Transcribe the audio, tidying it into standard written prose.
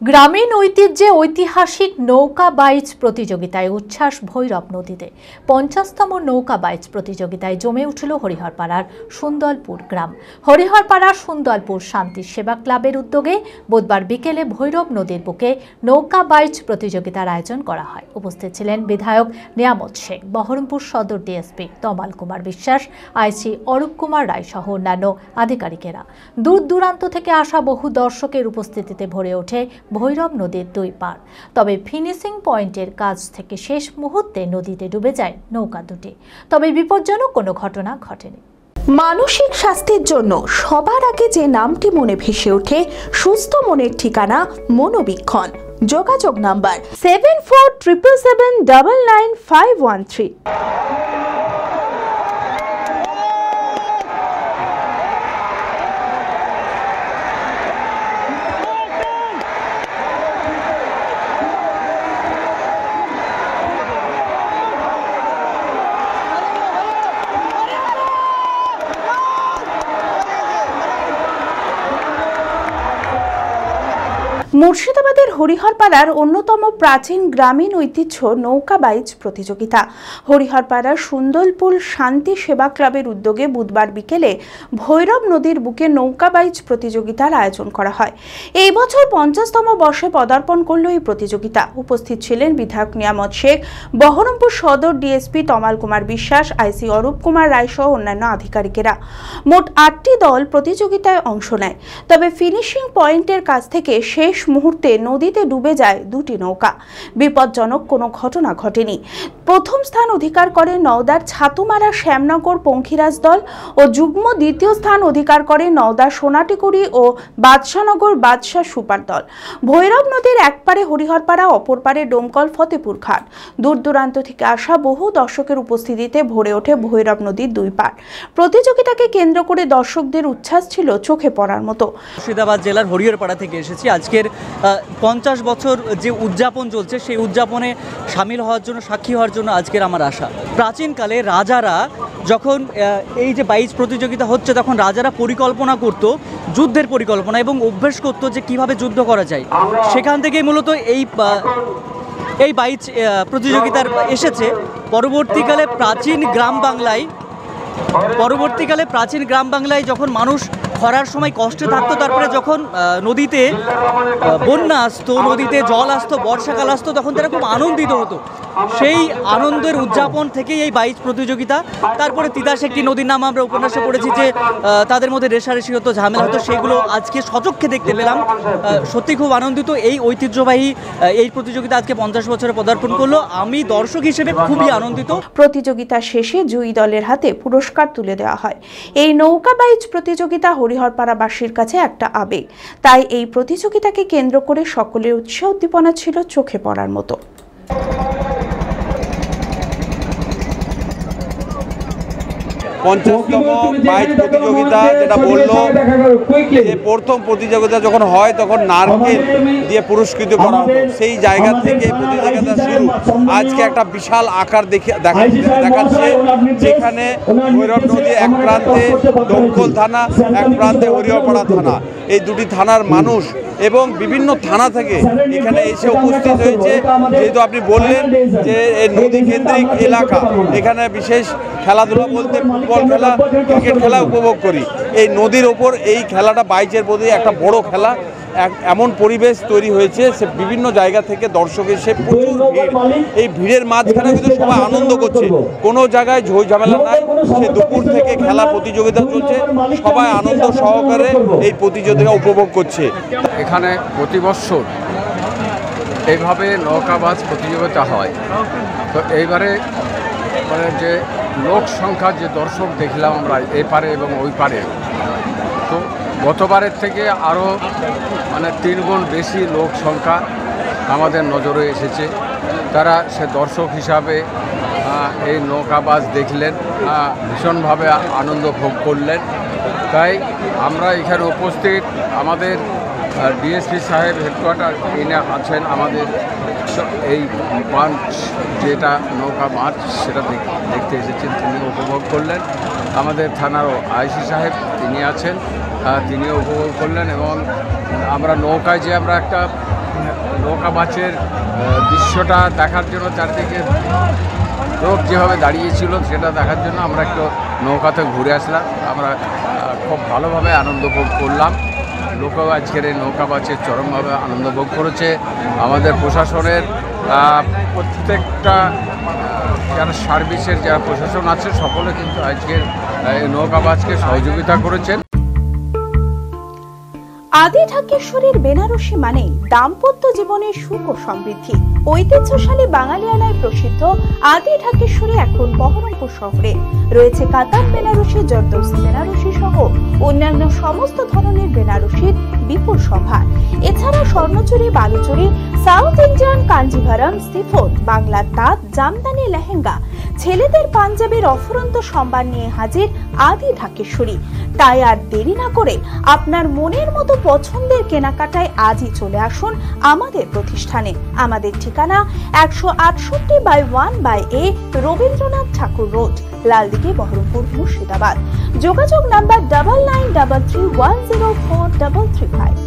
গ্রামীণ ঐতিহ্যে ঐতিহাসিক নৌকা বাইচ প্রতিযোগিতায় উচ্ছ্বাস ভৈরব নদীতে 50তম নৌকা বাইচ প্রতিযোগিতায় জমে উঠল হরিহরপাড়ার সুন্দরপুর গ্রাম। হরিহরপাড়ার সুন্দরপুর শান্তি সেবা ক্লাবের উদ্যোগে বুধবার বিকেলে ভৈরব নদীর বুকে নৌকা বাইচ প্রতিযোগিতার আয়োজন করা হয়। উপস্থিত ছিলেন বিধায়ক নিয়ামত শেখ, বহরমপুর সদর ডিএসপি তমাল কুমার বিশ্বাস, আইসি অরূপ কুমার রায় সহ অন্যান্য আধিকারিকেরা। দূর দূরান্ত থেকে আসা বহু দর্শকের উপস্থিতিতে ভরে ওঠে ভৈরব নদীর দুই পার। তবে ফিনিশিং পয়েন্টের কাজ থেকে শেষ মুহূর্তে নদীতে ডুবে যায় নৌকা দুটি। তবে বিপজ্জনক কোনো ঘটনা ঘটেনি। মানসিক স্বাস্থ্যের জন্য সবার আগে যে নামটি মনে ভেসে ওঠে, সুস্থ মনের ঠিকানা মনোবীক্ষণ। যোগাযোগ নাম্বার 7477799513। মুর্শিদাবাদের হরিহরপাড়ার অন্যতম প্রাচীন গ্রামীণ ঐতিহ্য নৌকা বাইচ প্রতিযোগিতা। হরিহরপাড়ার সুন্দরপুর শান্তি সেবা ক্লাবের উদ্যোগে বুধবার বিকেলে ভৈরব নদীর বুকে নৌকা বাইচ প্রতিযোগিতার আয়োজন করা হয়। এই বছর 50তম বর্ষে পদার্পণ করল এই প্রতিযোগিতা। উপস্থিত ছিলেন বিধায়ক নিয়ামত শেখ, বহরমপুর সদর ডিএসপি তমাল কুমার বিশ্বাস, আইসি অরূপ কুমার রায় সহ অন্যান্য আধিকারিকেরা। মোট 8টি দল প্রতিযোগিতায় অংশ নেয়। তবে ফিনিশিং পয়েন্টের কাছ থেকে শেষ মুহূর্তে নদীতে ডুবে যায় দুটি নৌকা। বিপজ্জনক কোনো ঘটনা ঘটেনি। প্রথম স্থান অধিকার করে নওদার ছাতুমারা শ্যামনগর পঙ্খিরাজ দল ও যুগ্ম দ্বিতীয় স্থান অধিকার করে নওদার সোনাটিকুড়ি ও বাদশানগর বাদশাহ সুপার দল। ভৈরব নদীর এক পারে হরিহরপাড়া, অপর পারে ডোমকল ফতেপুর ঘাট। দূর দূরান্ত থেকে আসা বহু দর্শকের উপস্থিতিতে ভরে ওঠে ভৈরব নদীর দুই পার। প্রতিযোগিতাকে কেন্দ্র করে দর্শকদের উচ্ছ্বাস ছিল চোখে পড়ার মতো। মুর্শিদাবাদ জেলার হরিহরপাড়া থেকে এসেছি। আজকের 50 বছর যে উদযাপন চলছে, সেই উদযাপনে সামিল হওয়ার জন্য, সাক্ষী হওয়ার জন্য আজকের আমার আশা। প্রাচীনকালে রাজারা যখন এই যে বাইচ প্রতিযোগিতা হচ্ছে, তখন রাজারা পরিকল্পনা করত, যুদ্ধের পরিকল্পনা, এবং অভ্যেস করতো যে কিভাবে যুদ্ধ করা যায়। সেখান থেকেই মূলত এই বাইচ প্রতিযোগিতার এসেছে। পরবর্তীকালে প্রাচীন গ্রাম বাংলায় যখন মানুষ খরার সময় কষ্টে থাকতো, তারপরে যখন নদীতে বন্যা আসতো, নদীতে জল আসতো, বর্ষাকাল আসতো, তখন তারা খুব আনন্দিত হতো। সেই আনন্দের উদযাপন থেকেই এই বাইচ প্রতিযোগিতা। তারপরে তিতাস একটি নদীর নাম আমরা উপন্যাসে পড়েছি যে তাদের মধ্যে রেষারেষি হতো, ঝামেলা হতো, সেগুলো আজকে সচক্ষে দেখতে পেলাম। সত্যি খুব আনন্দিত। এই ঐতিহ্যবাহী এই প্রতিযোগিতা আজকে 50 বছরে পদার্পণ করলো। আমি দর্শক হিসেবে খুবই আনন্দিত। প্রতিযোগিতা শেষে জয়ী দলের হাতে পুরস্কার তুলে দেওয়া হয়। এই নৌকা বাইচ প্রতিযোগিতা হরিহরপাড়াবাসীর কাছে একটা আবেগ। তাই এই প্রতিযোগিতাকে কেন্দ্র করে সকলের উৎসাহ উদ্দীপনা ছিল চোখে পড়ার মতো। 50তম বাইচ প্রতিযোগিতা যেটা বললো, যে প্রথম প্রতিযোগিতা যখন হয় তখন নারকেল দিয়ে পুরস্কৃত করা হতো। সেই জায়গা থেকে প্রতিযোগিতা শুরু। আজকে একটা বিশাল আকার দেখাচ্ছে, যেখানে ভৈরব নদী এক প্রান্তে দমকল থানা, এক প্রান্তে হরিহরপাড়া থানা। এই দুটি থানার মানুষ এবং বিভিন্ন থানা থেকে এখানে এসে উপস্থিত হয়েছে। যেহেতু আপনি বললেন যে এই নদী কেন্দ্রিক এলাকা, এখানে বিশেষ খেলাধুলা বলতে ফুটবল খেলা, ক্রিকেট খেলা উপভোগ করি। এই নদীর ওপর এই খেলাটা বাইচের প্রতি একটা বড় খেলা। এমন পরিবেশ তৈরি হয়েছে, সে বিভিন্ন জায়গা থেকে দর্শক এসে প্রচুর ভিড়। এই ভিড়ের মাঝখানে কিন্তু সবাই আনন্দ করছে, কোনো জায়গায় ঝই ঝামেলা নাই। সে দুপুর থেকে খেলা প্রতিযোগিতা চলছে, সবাই আনন্দ সহকারে এই প্রতিযোগিতা উপভোগ করছে। এখানে প্রতি বছর এইভাবে নৌকাবাজ প্রতিযোগিতা হয়। তো এইবারে মানে যে লোক সংখ্যা, যে দর্শক দেখলাম আমরা এই পারে এবং ওই পারে, তো গতবারের থেকে আরও মানে 3 গুণ বেশি লোক সংখ্যা আমাদের নজরে এসেছে। তারা সে দর্শক হিসাবে এই নৌকাবাজ দেখলেন, ভীষণভাবে আনন্দ ভোগ করলেন। তাই আমরা এখানে উপস্থিত, আমাদের ডিএসপি সাহেব হেডকোয়ার্টার এনে আছেন, আমাদের এই পাঞ্চ যেটা নৌকা মার্চ সেটা দেখতে এসেছেন, তিনি উপভোগ করলেন। আমাদের থানারও আইসি সাহেব তিনি আছেন, তিনিও উপভোগ করলেন। এবং আমরা নৌকায় যে আমরা একটা নৌকা বাসের দৃশ্যটা দেখার জন্য, চারদিকে লোক যেভাবে দাঁড়িয়েছিল সেটা দেখার জন্য আমরা একটু নৌকাতে ঘুরে আসলাম। আমরা খুব ভালোভাবে আনন্দ ভোগ করলাম। লোক আজকের এই নৌকা বাসের চরমভাবে আনন্দ ভোগ করেছে। আমাদের প্রশাসনের প্রত্যেকটা যারা সার্ভিসের যারা প্রশাসন আছে সকলে কিন্তু আজকের এই নৌকা বাসকে সহযোগিতা করেছেন। আদি ঢাকেশ্বরীর বেনারসি মানেই দাম্পত্য জীবনের সুখ ও সমৃদ্ধি। ঐতিহ্যশালী বাঙালিয়ানায় প্রসিদ্ধ আদি ঢাকেশ্বরী এখন বহরমপুর শহরে রয়েছে কাতান বেনারসি, জরদৌসি বেনারসি সহ অন্যান্য সমস্ত ধরনের বেনারসির বিপুল সম্ভার। এছাড়া Swarnachuri, Baluchari, south Indian Kanjivaram, chiffon, বাংলার তাঁত, জামদানি, লেহেঙ্গা, ছেলেদের পাঞ্জাবির অফুরন্ত সম্ভার নিয়ে হাজির আদি ঢাকেশ্বরী। তাই আর দেরি না করে আপনার মনের মতো পছন্দের কেনাকাটায় আজই চলে আসুন আমাদের প্রতিষ্ঠানে। আমাদের ঠিকানা 168/1/A রবীন্দ্রনাথ ঠাকুর রোড, লালদিঘি, বহরমপুর, মুর্শিদাবাদ। যোগাযোগ নাম্বার 9933104335।